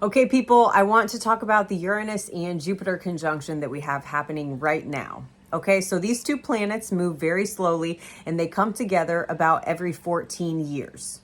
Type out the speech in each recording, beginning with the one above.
Okay, people, I want to talk about the Uranus and Jupiter conjunction that we have happening right now. Okay, so these two planets move very slowly and they come together about every 14 years.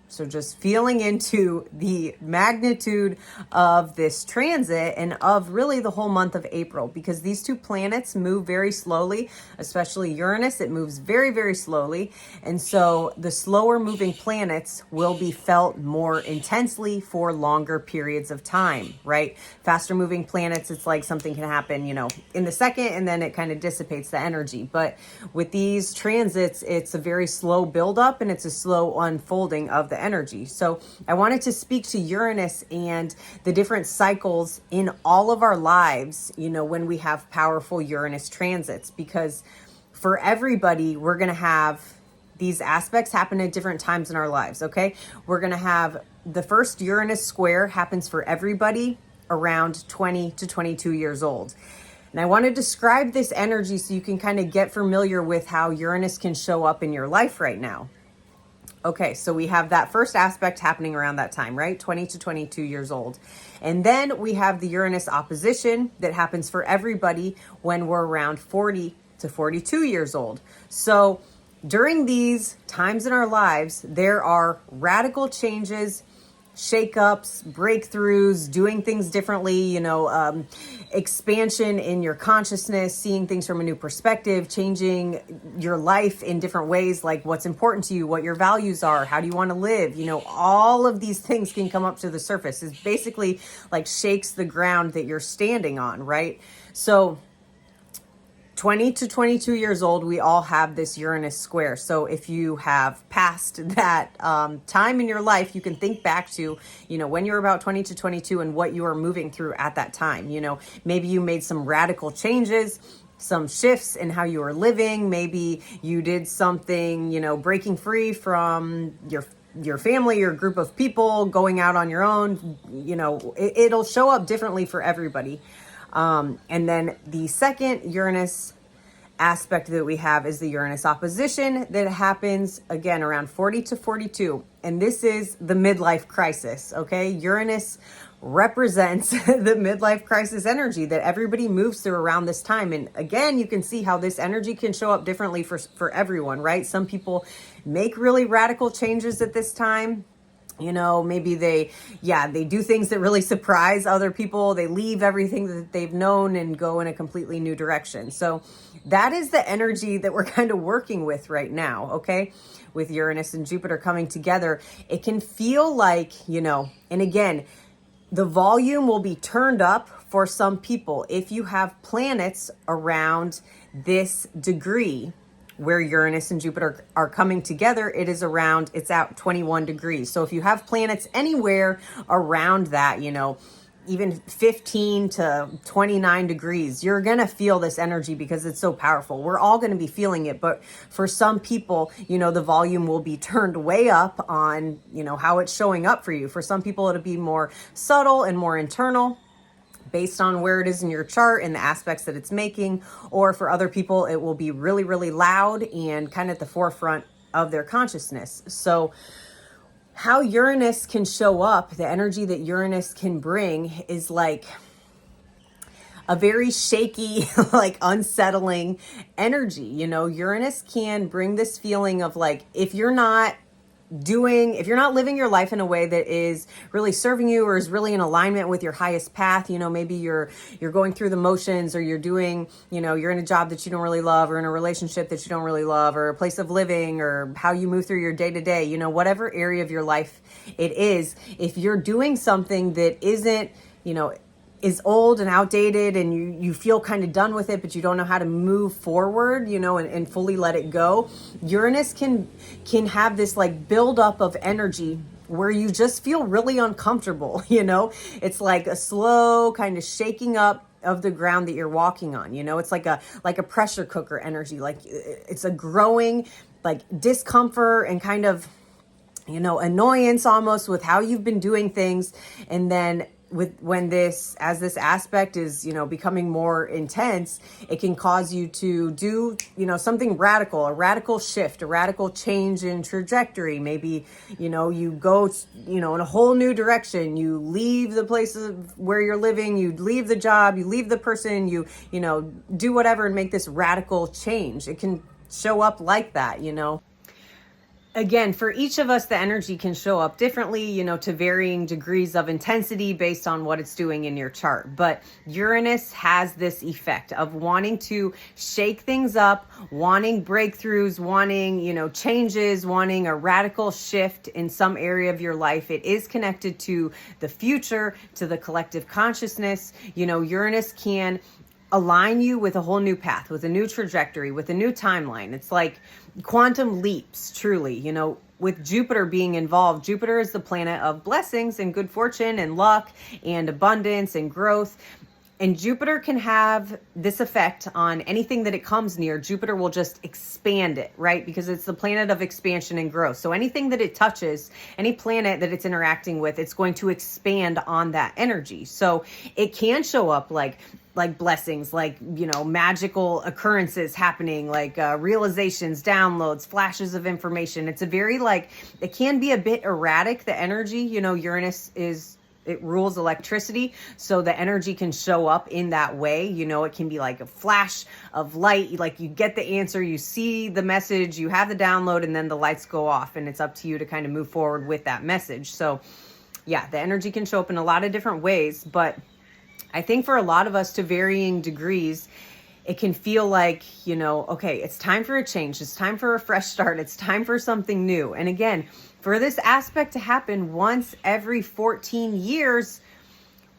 So just feeling into the magnitude of this transit and of really the whole month of April, because these two planets move very slowly, especially Uranus, it moves very, very slowly. And so the slower moving planets will be felt more intensely for longer periods of time, right? Faster moving planets, it's like something can happen, in the second, and then it kind of dissipates the energy. But with these transits, it's a very slow buildup and it's a slow unfolding of the energy. So I wanted to speak to Uranus and the different cycles in all of our lives, when we have powerful Uranus transits, because for everybody, we're going to have these aspects happen at different times in our lives. Okay. We're going to have the first Uranus square happens for everybody around 20 to 22 years old. And I want to describe this energy so you can kind of get familiar with how Uranus can show up in your life right now. Okay, so we have that first aspect happening around that time, right? 20 to 22 years old. And then we have the Uranus opposition that happens for everybody when we're around 40 to 42 years old. So during these times in our lives, there are radical changes, shakeups, breakthroughs, doing things differently, expansion in your consciousness, seeing things from a new perspective, changing your life in different ways, like what's important to you, what your values are, how do you want to live, all of these things can come up to the surface. It's basically like shakes the ground that you're standing on, right? So 20 to 22 years old, we all have this Uranus square. So if you have passed that time in your life, you can think back to, when you were about 20 to 22 and what you were moving through at that time. Maybe you made some radical changes, some shifts in how you were living. Maybe you did something, breaking free from your family, your group of people, going out on your own. It'll show up differently for everybody. And then the second Uranus aspect that we have is the Uranus opposition that happens again around 40 to 42. And this is the midlife crisis. Okay. Uranus represents the midlife crisis energy that everybody moves through around this time. And again, you can see how this energy can show up differently for everyone, right? Some people make really radical changes at this time. Maybe they do things that really surprise other people. They leave everything that they've known and go in a completely new direction. So that is the energy that we're kind of working with right now. Okay. With Uranus and Jupiter coming together, it can feel like, and again, the volume will be turned up for some people. If you have planets around this degree, where Uranus and Jupiter are coming together, it's at 21 degrees. So if you have planets anywhere around that, even 15 to 29 degrees, you're going to feel this energy because it's so powerful. We're all going to be feeling it. But for some people, the volume will be turned way up on, how it's showing up for you. For some people, it'll be more subtle and more internal, based on where it is in your chart and the aspects that it's making. Or for other people, it will be really, really loud and kind of at the forefront of their consciousness. So how Uranus can show up, the energy that Uranus can bring is like a very shaky, like unsettling energy. Uranus can bring this feeling of like, if you're not living your life in a way that is really serving you or is really in alignment with your highest path, maybe you're going through the motions, or you're doing, you're in a job that you don't really love, or in a relationship that you don't really love, or a place of living, or how you move through your day to day, whatever area of your life it is, if you're doing something that isn't, is old and outdated, and you feel kind of done with it, but you don't know how to move forward, and fully let it go. Uranus can have this like buildup of energy where you just feel really uncomfortable. It's like a slow kind of shaking up of the ground that you're walking on. It's like a pressure cooker energy. Like it's a growing like discomfort and kind of, annoyance almost with how you've been doing things. And then as this aspect is, becoming more intense, it can cause you to do, something radical, a radical shift, a radical change in trajectory. Maybe, you go, in a whole new direction. You leave the place where you're living, you leave the job, you leave the person, you do whatever and make this radical change. It can show up like that. Again, for each of us, the energy can show up differently, to varying degrees of intensity based on what it's doing in your chart. But Uranus has this effect of wanting to shake things up, wanting breakthroughs, wanting, changes, wanting a radical shift in some area of your life. It is connected to the future, to the collective consciousness. Uranus can align you with a whole new path, with a new trajectory, with a new timeline. It's like quantum leaps, truly. With Jupiter being involved, Jupiter is the planet of blessings and good fortune and luck and abundance and growth. And Jupiter can have this effect on anything that it comes near. Jupiter will just expand it, right? Because it's the planet of expansion and growth. So anything that it touches, any planet that it's interacting with, it's going to expand on that energy. So it can show up like blessings, like, magical occurrences happening, like realizations, downloads, flashes of information. It's a very it can be a bit erratic, the energy. Uranus it rules electricity, so the energy can show up in that way. It can be like a flash of light, like you get the answer, you see the message, you have the download, and then the lights go off, and it's up to you to kind of move forward with that message. So yeah, the energy can show up in a lot of different ways, but I think for a lot of us, to varying degrees, it can feel like, okay, it's time for a change. It's time for a fresh start. It's time for something new. And again, for this aspect to happen once every 14 years,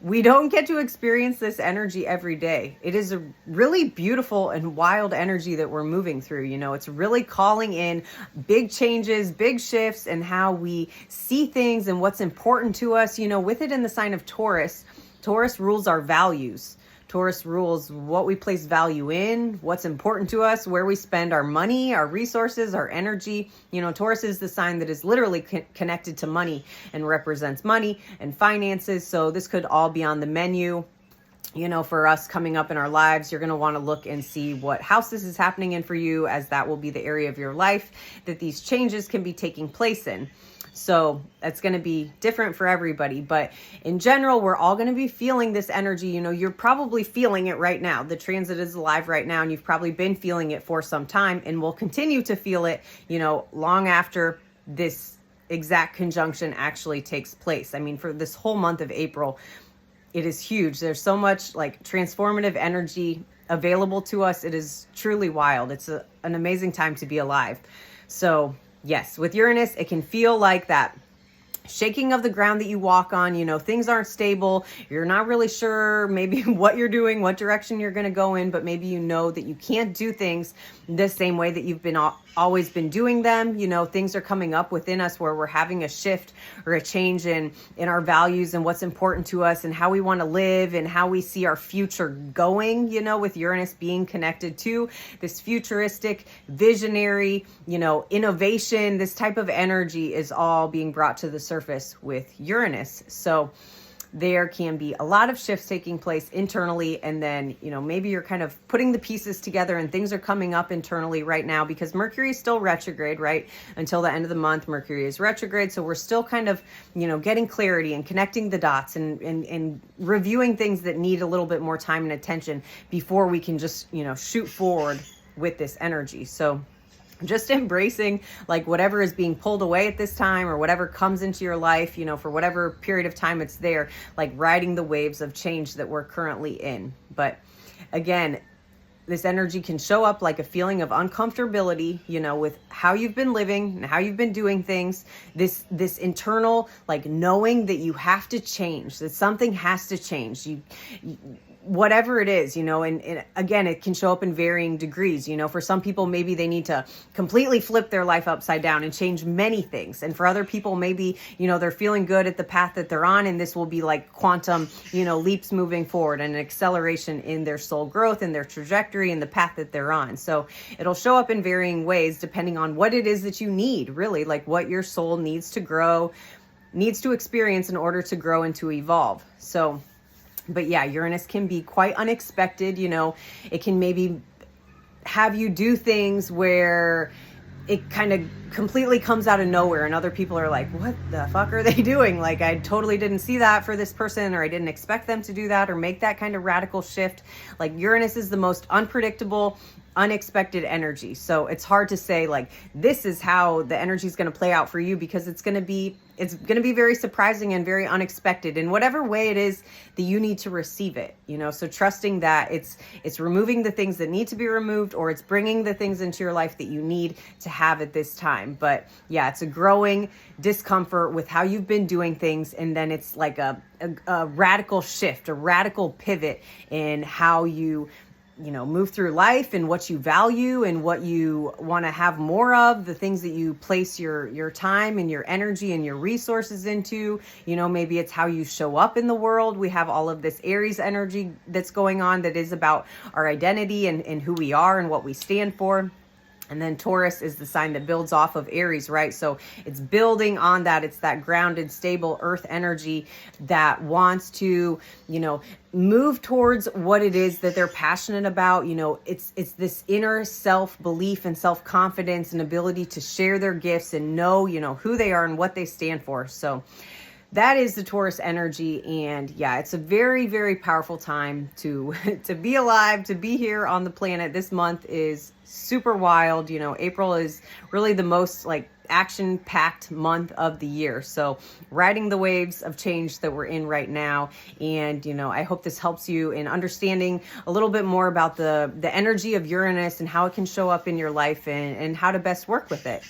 we don't get to experience this energy every day. It is a really beautiful and wild energy that we're moving through. It's really calling in big changes, big shifts, and how we see things and what's important to us. With it in the sign of Taurus, Taurus rules our values. Taurus rules what we place value in, what's important to us, where we spend our money, our resources, our energy. Taurus is the sign that is literally connected to money and represents money and finances. So this could all be on the menu. For us coming up in our lives, you're going to want to look and see what house this is happening in for you, as that will be the area of your life that these changes can be taking place in. So that's going to be different for everybody. But in general, we're all going to be feeling this energy. You're probably feeling it right now. The transit is alive right now, and you've probably been feeling it for some time and will continue to feel it, long after this exact conjunction actually takes place. I mean, for this whole month of April, it is huge. There's so much transformative energy available to us. It is truly wild. It's an amazing time to be alive. So yes, with Uranus, it can feel like that shaking of the ground that you walk on. Things aren't stable. You're not really sure maybe what you're doing, what direction you're going to go in, but maybe that you can't do things the same way that you've been always been doing them. Things are coming up within us where we're having a shift or a change in our values and what's important to us and how we want to live and how we see our future going, with Uranus being connected to this futuristic, visionary, innovation. This type of energy is all being brought to the surface with Uranus. So there can be a lot of shifts taking place internally, and then maybe you're kind of putting the pieces together and things are coming up internally right now because Mercury is still retrograde, right? Until the end of the month, Mercury is retrograde, so we're still kind of getting clarity and connecting the dots and reviewing things that need a little bit more time and attention before we can just shoot forward with this energy. So just embracing whatever is being pulled away at this time, or whatever comes into your life, for whatever period of time it's there, riding the waves of change that we're currently in. But again, this energy can show up like a feeling of uncomfortability, with how you've been living and how you've been doing things. This internal, knowing that you have to change, that something has to change. Whatever it is, and again, it can show up in varying degrees. For some people, maybe they need to completely flip their life upside down and change many things. And for other people, maybe, they're feeling good at the path that they're on, and this will be like quantum, leaps moving forward and an acceleration in their soul growth and their trajectory and the path that they're on. So it'll show up in varying ways depending on what it is that you need, really, what your soul needs to grow, needs to experience in order to grow and to evolve. So, but yeah, Uranus can be quite unexpected. You know, it can maybe have you do things where it kind of completely comes out of nowhere and other people are like, what the fuck are they doing? Like, I totally didn't see that for this person, or I didn't expect them to do that or make that kind of radical shift. Like, Uranus is the most unpredictable, unexpected energy. So it's hard to say like, this is how the energy is going to play out for you, because it's going to be very surprising and very unexpected in whatever way it is that you need to receive it, you know. So trusting that it's removing the things that need to be removed, or it's bringing the things into your life that you need to have at this time. But yeah, it's a growing discomfort with how you've been doing things, and then it's like a radical shift, a radical pivot in how you move through life and what you value and what you want to have more of, the things that you place your time and your energy and your resources into. You know, maybe it's how you show up in the world. We have all of this Aries energy that's going on that is about our identity and who we are and what we stand for. And then Taurus is the sign that builds off of Aries, right? So it's building on that. It's that grounded, stable earth energy that wants to, move towards what it is that they're passionate about. You know, it's this inner self-belief and self-confidence and ability to share their gifts and know, who they are and what they stand for. So that is the Taurus energy. And yeah, it's a very, very powerful time to be alive, to be here on the planet. This month is super wild. April is really the most like action-packed month of the year. So riding the waves of change that we're in right now. And, I hope this helps you in understanding a little bit more about the energy of Uranus and how it can show up in your life and how to best work with it.